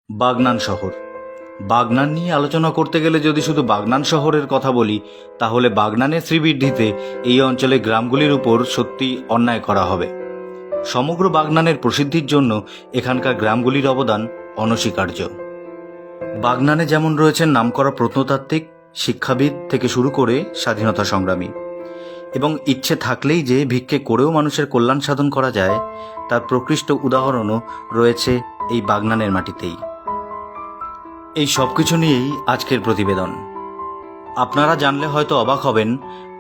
বাগনান শহর। বাগনান নিয়ে আলোচনা করতে গেলে যদি শুধু বাগনান শহরের কথা বলি, তাহলে বাগনানের শ্রীবৃদ্ধিতে এই অঞ্চলের গ্রামগুলির উপর সত্যি অন্যায় করা হবে। সমগ্র বাগনানের প্রসিদ্ধির জন্য এখানকার গ্রামগুলির অবদান অনস্বীকার্য। বাগনানে যেমন রয়েছেন নামকরা প্রত্নতাত্ত্বিক, শিক্ষাবিদ থেকে শুরু করে স্বাধীনতা সংগ্রামী, এবং ইচ্ছে থাকলেই যে ভিক্ষে করেও মানুষের কল্যাণ সাধন করা যায় তার প্রকৃষ্ট উদাহরণও রয়েছে এই বাগনানের মাটিতেই। এই সব কিছু নিয়েই আজকের প্রতিবেদন। আপনারা জানলে হয়তো অবাক হবেন,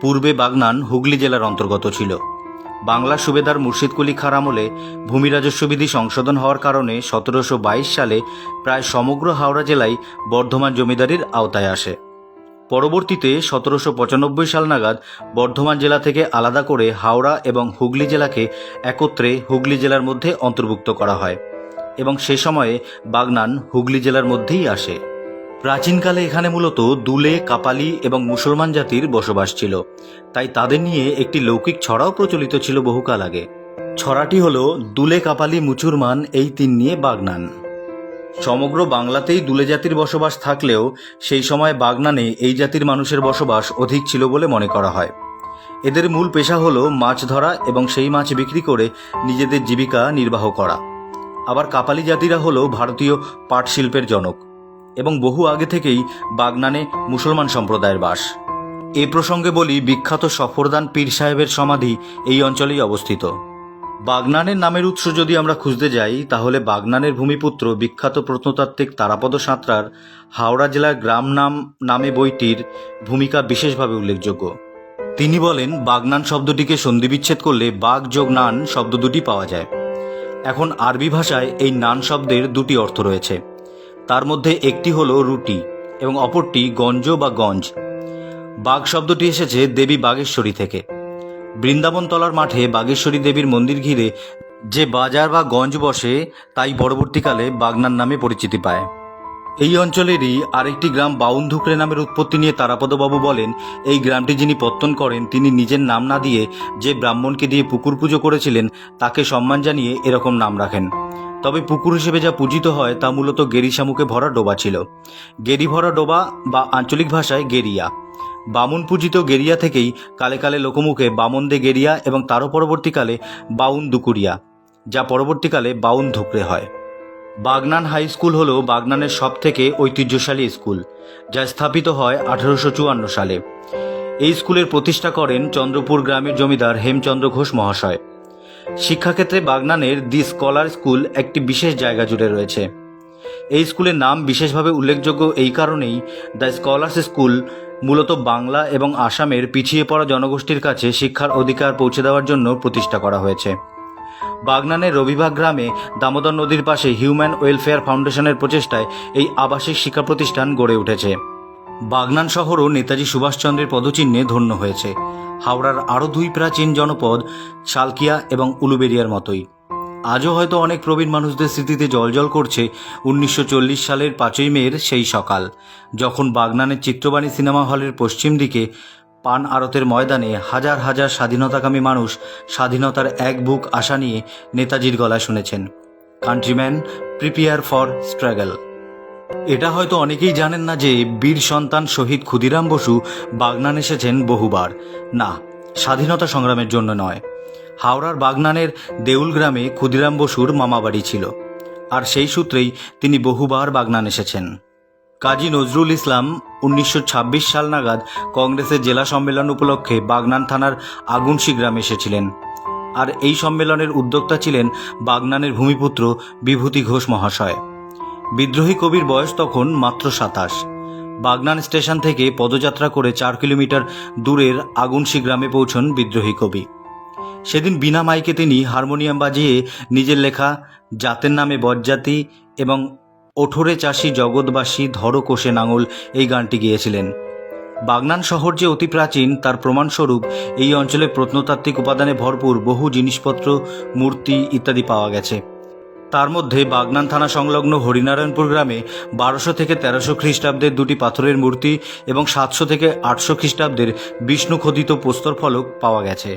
পূর্বে বাগনান হুগলি জেলার অন্তর্গত ছিল। বাংলার সুবেদার মুর্শিদ কুলি খাঁর আমলে ভূমি রাজস্ব বিধি সংশোধন হওয়ার কারণে 1722 সালে প্রায় সমগ্র হাওড়া জেলাই বর্ধমান জমিদারির আওতায় আসে। পরবর্তীতে 1795 সাল নাগাদ বর্ধমান জেলা থেকে আলাদা করে হাওড়া এবং হুগলি জেলাকে একত্রে হুগলি জেলার মধ্যে অন্তর্ভুক্ত করা হয় এবং সে সময়ে বাগনান হুগলি জেলার মধ্যেই আসে। প্রাচীনকালে এখানে মূলত দুলে, কাপালি এবং মুসলমান জাতির বসবাস ছিল, তাই তাদের নিয়ে একটি লৌকিক ছড়াও প্রচলিত ছিল বহুকাল আগে। ছড়াটি হলো দুলে, কাপালি, মুচুরমান এই তিন নিয়ে বাগনান। সমগ্র বাংলাতেই দুলে জাতির বসবাস থাকলেও সেই সময় বাগনানে এই জাতির মানুষের বসবাস অধিক ছিল বলে মনে করা হয়। এদের মূল পেশা হলো মাছ ধরা এবং সেই মাছ বিক্রি করে নিজেদের জীবিকা নির্বাহ করা। আবার কাপালি জাতিরা হলো ভারতীয় পাট শিল্পের জনক এবং বহু আগে থেকেই বাগনানে মুসলমান সম্প্রদায়ের বাস। এ প্রসঙ্গে বলি, বিখ্যাত সফরদান পীর সাহেবের সমাধি এই অঞ্চলেই অবস্থিত। বাগনানের নামের উৎস যদি আমরা খুঁজতে যাই, তাহলে বাগনানের ভূমিপুত্র বিখ্যাত প্রত্নতাত্ত্বিক তারাপদ সাঁতরার হাওড়া জেলার গ্রাম নাম নামে বইটির ভূমিকা বিশেষভাবে উল্লেখযোগ্য। তিনি বলেন, বাগনান শব্দটিকে সন্ধিবিচ্ছেদ করলে বাগ যোগ নান শব্দ দুটি পাওয়া যায়। এখন আরবি ভাষায় এই নান শব্দের দুটি অর্থ রয়েছে। তার মধ্যে একটি হলো রুটি এবং অপরটি গঞ্জ বা গঞ্জ। বাগ শব্দটি এসেছে দেবী বাগেশ্বরী থেকে। বৃন্দাবন তলার মাঠে বাগেশ্বরী দেবীর মন্দির ঘিরে যে বাজার বা গঞ্জ বসে, তাই পরবর্তীকালে বাগনান নামে পরিচিতি পায়। এই অঞ্চলেরই আরেকটি গ্রাম বাউনধুকরে নামের উৎপত্তি নিয়ে তারাপদবাবু বলেন, এই গ্রামটি যিনি পত্তন করেন তিনি নিজের নাম না দিয়ে যে ব্রাহ্মণকে দিয়ে পুকুর পুজো করেছিলেন তাকে সম্মান জানিয়ে এরকম নাম রাখেন। তবে পুকুর হিসেবে যা পূজিত হয় তা মূলত গেরি শামুকে ভরা ডোবা ছিল। গেরি ভরা ডোবা বা আঞ্চলিক ভাষায় গেরিয়া। বামুন পূজিত গেরিয়া থেকেই কালে কালে লোকমুখে বামন দে গেরিয়া এবং তারও পরবর্তীকালে বাউন দুকুরিয়া, যা পরবর্তীকালে বাউন ধুকরে হয়। বাগনান হাই স্কুল হল বাগনানের সব থেকে ঐতিহ্যশালী স্কুল, যা স্থাপিত হয় 1854 সালে। এই স্কুলের প্রতিষ্ঠা করেন চন্দ্রপুর গ্রামের জমিদার হেমচন্দ্র ঘোষ মহাশয়। শিক্ষাক্ষেত্রে বাগনানের দি স্কলার স্কুল একটি বিশেষ জায়গা জুড়ে রয়েছে। এই স্কুলের নাম বিশেষভাবে উল্লেখযোগ্য এই কারণেই, দ্য স্কলার্স স্কুল মূলত বাংলা এবং আসামের পিছিয়ে পড়া জনগোষ্ঠীর কাছে শিক্ষার অধিকার পৌঁছে দেওয়ার জন্য প্রতিষ্ঠা করা হয়েছে। বাগনানের রবিবাগ গ্রামে দামোদর নদীর পাশে হিউম্যান ওয়েলফেয়ার ফাউন্ডেশনের প্রচেষ্টায় এই আবাসিক শিক্ষা প্রতিষ্ঠান গড়ে উঠেছে। বাগনান শহরও নেতাজি সুভাষচন্দ্রের পদচিহ্নে ধন্য হয়েছে, হাওড়ার আরও দুই প্রাচীন জনপদ শালকিয়া এবং উলুবেরিয়ার মতোই। আজও হয়তো অনেক প্রবীণ মানুষদের স্মৃতিতে জলজল করছে 1940 সালের 5ই মের সেই সকাল, যখন বাগনানের চিত্রবাণী সিনেমা হলের পশ্চিম দিকে পান আড়তের ময়দানে হাজার হাজার স্বাধীনতাকামী মানুষ স্বাধীনতার এক বুক আশা নিয়ে নেতাজির গলা শুনেছেন, কান্ট্রিম্যান প্রিপেয়ার ফর স্ট্রাগল। এটা হয়তো অনেকেই জানেন না যে বীর সন্তান শহীদ ক্ষুদিরাম বসু বাগনান এসেছেন বহুবার। না, স্বাধীনতা সংগ্রামের জন্য নয়। হাওড়ার বাগনানের দেউল গ্রামে ক্ষুদিরাম বসুর মামাবাড়ি ছিল, আর সেই সূত্রেই তিনি বহুবার বাগনান এসেছেন। কাজী নজরুল ইসলাম 1926 সাল নাগাদ কংগ্রেসের জেলা সম্মেলন উপলক্ষে বাগনান থানার আগুনশি গ্রামে এসেছিলেন, আর এই সম্মেলনের উদ্যোক্তা ছিলেন বাগনানের ভূমিপুত্র বিভূতি ঘোষ মহাশয়। বিদ্রোহী কবির বয়স তখন মাত্র 27। বাগনান স্টেশন থেকে পদযাত্রা করে 4 কিলোমিটার দূরের আগুনশি গ্রামে পৌঁছন বিদ্রোহী কবি। সেদিন বিনা মাইকে তিনি হারমোনিয়াম বাজিয়ে নিজের লেখা জাতের নামে বজ্জাতি এবং ওঠরে চাষি জগৎবাসী ধরো কোষে নাঙল এই গানটি গেয়েছিলেন। বাগনান শহর যে অতি প্রাচীন তার প্রমাণস্বরূপ এই অঞ্চলে প্রত্নতাত্ত্বিক উপাদানে ভরপুর বহু জিনিসপত্র, মূর্তি ইত্যাদি পাওয়া গেছে। তার মধ্যে বাগনান থানা সংলগ্ন হরিনারায়ণপুর গ্রামে 1200 থেকে 1300 খ্রিস্টাব্দের দুটি পাথরের মূর্তি এবং 700 থেকে 800 খ্রিস্টাব্দের বিষ্ণু খোদিত প্রস্তর ফলক পাওয়া গেছে।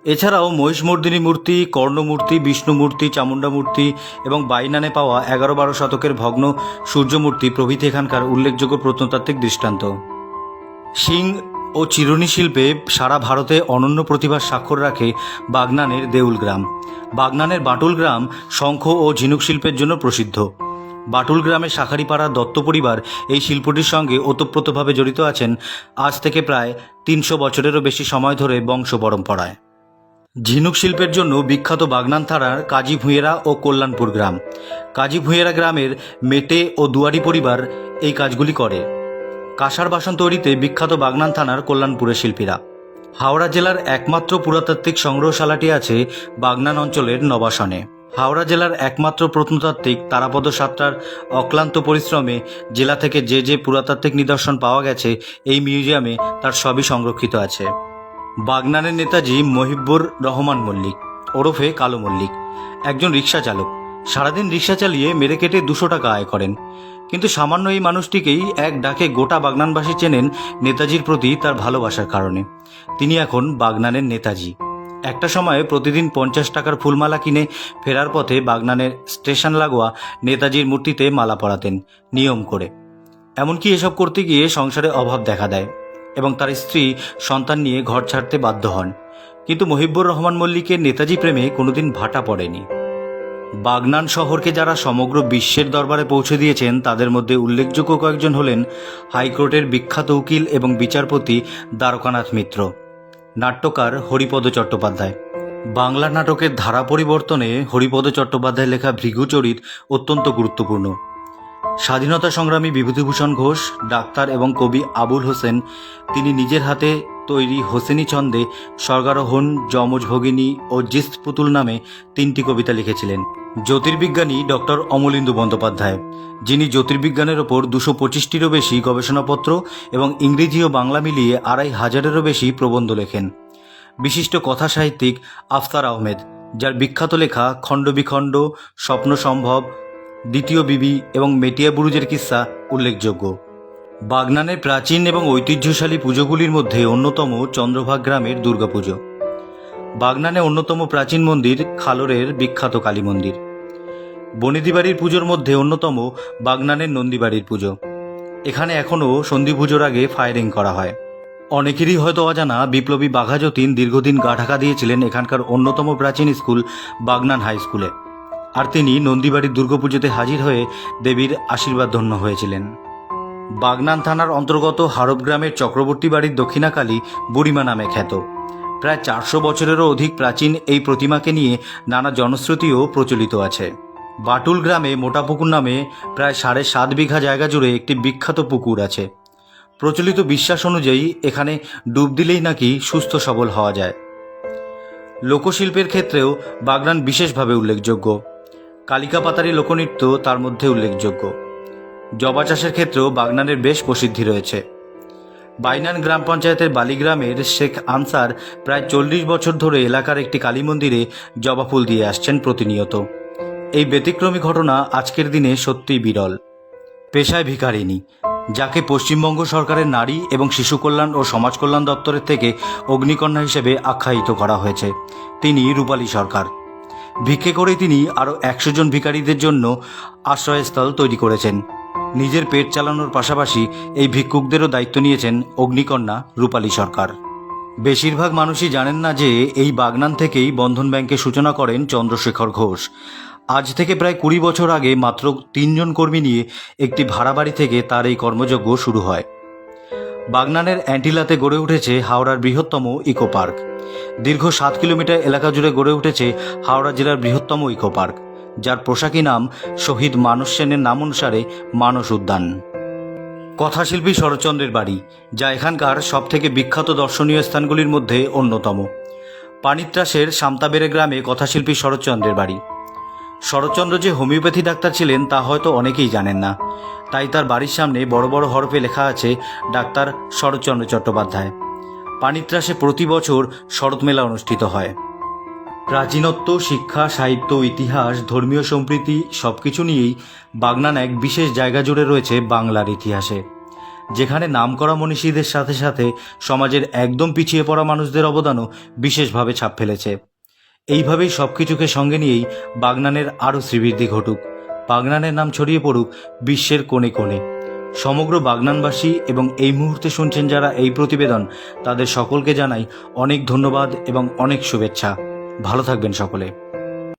এছাড়াও মহিষমর্দিনী মূর্তি, কর্ণমূর্তি, বিষ্ণু মূর্তি, চামুণ্ডা মূর্তি এবং বাইনানে পাওয়া 11-12 শতকের ভগ্ন সূর্যমূর্তি প্রভৃতি এখানকার উল্লেখযোগ্য প্রত্নতাত্ত্বিক দৃষ্টান্ত। শিং ও চিরুনি শিল্পে সারা ভারতে অনন্য প্রতিভার স্বাক্ষর রাখে বাগনানের দেউল গ্রাম। বাগনানের বাটুল গ্রাম শঙ্খ ও ঝিনুক শিল্পের জন্য প্রসিদ্ধ। বাটুল গ্রামের শাখারিপাড়ার দত্ত পরিবার এই শিল্পটির সঙ্গে ওতপ্রোতভাবে জড়িত আছেন আজ থেকে প্রায় 300 বছরেরও বেশি সময় ধরে বংশ পরম্পরায়। ঝিনুক শিল্পের জন্য বিখ্যাত বাগনান থানার কাজী ভূঁইয়েরা ও কল্যাণপুর গ্রাম। কাজী ভূঁইয়েরা গ্রামের মেটে ও দুয়ারি পরিবার এই কাজগুলি করে। কাঁসার বাসন তৈরিতে বিখ্যাত বাগনান থানার কল্যাণপুরের শিল্পীরা। হাওড়া জেলার একমাত্র পুরাতাত্ত্বিক সংগ্রহশালাটি আছে বাগনান অঞ্চলের নবাসনে। হাওড়া জেলার একমাত্র প্রত্নতাত্ত্বিক তারাপদ সাতটার অক্লান্ত পরিশ্রমে জেলা থেকে যে পুরাতাত্ত্বিক নিদর্শন পাওয়া গেছে এই মিউজিয়ামে তার সবই সংরক্ষিত আছে। বাগনানের নেতাজি মহিবুর রহমান মল্লিক ওরফে কালো মল্লিক একজন রিক্সা চালক। সারাদিন রিক্সা চালিয়ে মেরে কেটে 200 টাকা আয় করেন। কিন্তু সামান্য এই মানুষটিকেই এক ডাকে গোটা বাগনানবাসী চেনেন নেতাজির প্রতি তার ভালোবাসার কারণে। তিনি এখন বাগনানের নেতাজি। একটা সময়ে প্রতিদিন 50 টাকার ফুলমালা কিনে ফেরার পথে বাগনানের স্টেশন লাগোয়া নেতাজির মূর্তিতে মালা পরাতেন নিয়ম করে। এমনকি এসব করতে গিয়ে সংসারে অভাব দেখা দেয় এবং তার স্ত্রী সন্তান নিয়ে ঘর ছাড়তে বাধ্য হন। কিন্তু মহিবুর রহমান মল্লিকের নেতাজি প্রেমে কোনোদিন ভাটা পড়েনি। বাগনান শহরকে যারা সমগ্র বিশ্বের দরবারে পৌঁছে দিয়েছেন তাদের মধ্যে উল্লেখযোগ্য কয়েকজন হলেন হাইকোর্টের বিখ্যাত উকিল এবং বিচারপতি দ্বারকানাথ মিত্র, নাট্যকার হরিপদ চট্টোপাধ্যায়। বাংলা নাটকের ধারা পরিবর্তনে হরিপদ চট্টোপাধ্যায় লেখা ভৃগুচরিত অত্যন্ত গুরুত্বপূর্ণ। স্বাধীনতা সংগ্রামী বিভূতিভূষণ ঘোষ, ডাক্তার এবং কবি আবুল হোসেন তিনি নিজের হাতে তৈরি হোসেনি ছন্দে স্বর্গারোহণ, যমজ ভগিনী ও জিস্ত পুতুল নামে 3টি কবিতা লিখেছিলেন। জ্যোতির্বিজ্ঞানী ডক্টর অমলেন্দু বন্দ্যোপাধ্যায়, যিনি জ্যোতির্বিজ্ঞানের ওপর 225টিরও বেশি গবেষণাপত্র এবং ইংরেজি ও বাংলা মিলিয়ে 2500-এরও বেশি প্রবন্ধ লেখেন। বিশিষ্ট কথা সাহিত্যিক আফতার আহমেদ, যার বিখ্যাত লেখা খণ্ডবিখণ্ড, স্বপ্ন সম্ভব, দ্বিতীয় বিবি এবং মেটিয়া বুরুজের কিস্সা উল্লেখযোগ্য। বাগনানের প্রাচীন এবং ঐতিহ্যশালী পুজোগুলির মধ্যে অন্যতম চন্দ্রভাগ গ্রামের দুর্গাপুজো। বাগনানে অন্যতম প্রাচীন মন্দির খালোরের বিখ্যাত কালী মন্দির। বনেদিবাড়ির পুজোর মধ্যে অন্যতম বাগনানের নন্দীবাড়ির পুজো। এখানে এখনও সন্ধি পুজোর আগে ফায়ারিং করা হয়। অনেকেরই হয়তো অজানা বিপ্লবী বাঘা যতীন দীর্ঘদিন গা ঢাকা দিয়েছিলেন এখানকার অন্যতম প্রাচীন স্কুল বাগনান হাই স্কুলে, আর তিনি নন্দীবাড়ির দুর্গাপুজোতে হাজির হয়ে দেবীর আশীর্বাদ ধন্য হয়েছিলেন। বাগনান থানার অন্তর্গত হারব গ্রামের চক্রবর্তী বাড়ির দক্ষিণাকালী বুড়িমা নামে খ্যাত। প্রায় 400 বছরেরও অধিক প্রাচীন এই প্রতিমাকে নিয়ে নানা জনশ্রুতিও প্রচলিত আছে। বাটুল গ্রামে মোটা পুকুর নামে প্রায় 7.5 বিঘা জায়গা জুড়ে একটি বিখ্যাত পুকুর আছে। প্রচলিত বিশ্বাস অনুযায়ী এখানে ডুব দিলেই নাকি সুস্থ সবল হওয়া যায়। লোকশিল্পের ক্ষেত্রেও বাগনান বিশেষভাবে উল্লেখযোগ্য। কালিকা পাতারি লোকনৃত্য তার মধ্যে উল্লেখযোগ্য। জবা চাষের ক্ষেত্রেও বাগনানের বেশ প্রসিদ্ধি রয়েছে। বাইনান গ্রাম পঞ্চায়েতের বালিগ্রামের শেখ আনসার প্রায় 40 বছর ধরে এলাকার একটি কালী মন্দিরে জবা ফুল দিয়ে আসছেন প্রতিনিয়ত। এই ব্যতিক্রমী ঘটনা আজকের দিনে সত্যিই বিরল। পেশায় ভিখারিনী, যাকে পশ্চিমবঙ্গ সরকারের নারী এবং শিশু কল্যাণ ও সমাজ কল্যাণ দপ্তরের থেকে অগ্নিকন্যা হিসেবে আখ্যায়িত করা হয়েছে, তিনি রূপালী সরকার। ভিক্ষে করে তিনি আরও 100 জন ভিখারিদের জন্য আশ্রয়স্থল তৈরি করেছেন। নিজের পেট চালানোর পাশাপাশি এই ভিক্ষুকদেরও দায়িত্ব নিয়েছেন অগ্নিকন্যা রূপালী সরকার। বেশিরভাগ মানুষই জানেন না যে এই বাগনান থেকেই বন্ধন ব্যাংকের সূচনা করেন চন্দ্রশেখর ঘোষ। আজ থেকে প্রায় 20 বছর আগে মাত্র 3 জন কর্মী নিয়ে একটি ভাড়া বাড়ি থেকে তার এই কর্মযজ্ঞ শুরু হয়। বাগনানের অ্যান্টিলাতে গড়ে উঠেছে হাওড়ার বৃহত্তম ইকো পার্ক। দীর্ঘ 7 কিলোমিটার এলাকা জুড়ে গড়ে উঠেছে হাওড়া জেলার বৃহত্তম ইকো পার্ক, যার পোশাকি নাম শহীদ মানস সেনের নাম অনুসারে মানস উদ্যান। কথাশিল্পী শরৎচন্দ্রের বাড়ি, যা এখানকার সবথেকে বিখ্যাত দর্শনীয় স্থানগুলির মধ্যে অন্যতম। পানিত্রাসের সামতাবেড়ে গ্রামে কথাশিল্পী শরৎচন্দ্রের বাড়ি। শরৎচন্দ্র যে হোমিওপ্যাথি ডাক্তার ছিলেন তা হয়তো অনেকেই জানেন না, তাই তার বাড়ির সামনে বড় বড় হরফে লেখা আছে ডাক্তার শরৎচন্দ্র চট্টোপাধ্যায়। পানিত্রাসে প্রতি বছর শরৎ মেলা অনুষ্ঠিত হয়। প্রাচীনত্ব, শিক্ষা, সাহিত্য, ইতিহাস, ধর্মীয় সম্প্রীতি সবকিছু নিয়েই বাগনান এক বিশেষ জায়গা জুড়ে রয়েছে বাংলার ইতিহাসে। যেখানে নামকরা মনীষীদের সাথে সাথে সমাজের একদম পিছিয়ে পড়া মানুষদের অবদানও বিশেষভাবে ছাপ ফেলেছে। এইভাবেই সব কিছুকে সঙ্গে নিয়েই বাগনানের আরও শ্রীবৃদ্ধি ঘটুক, বাগনানের নাম ছড়িয়ে পড়ুক বিশ্বের কোণে কোণে। সমগ্র বাগনানবাসী এবং এই মুহূর্তে শুনছেন যারা এই প্রতিবেদন, তাদের সকলকে জানাই অনেক ধন্যবাদ এবং অনেক শুভেচ্ছা। ভালো থাকবেন সকলে।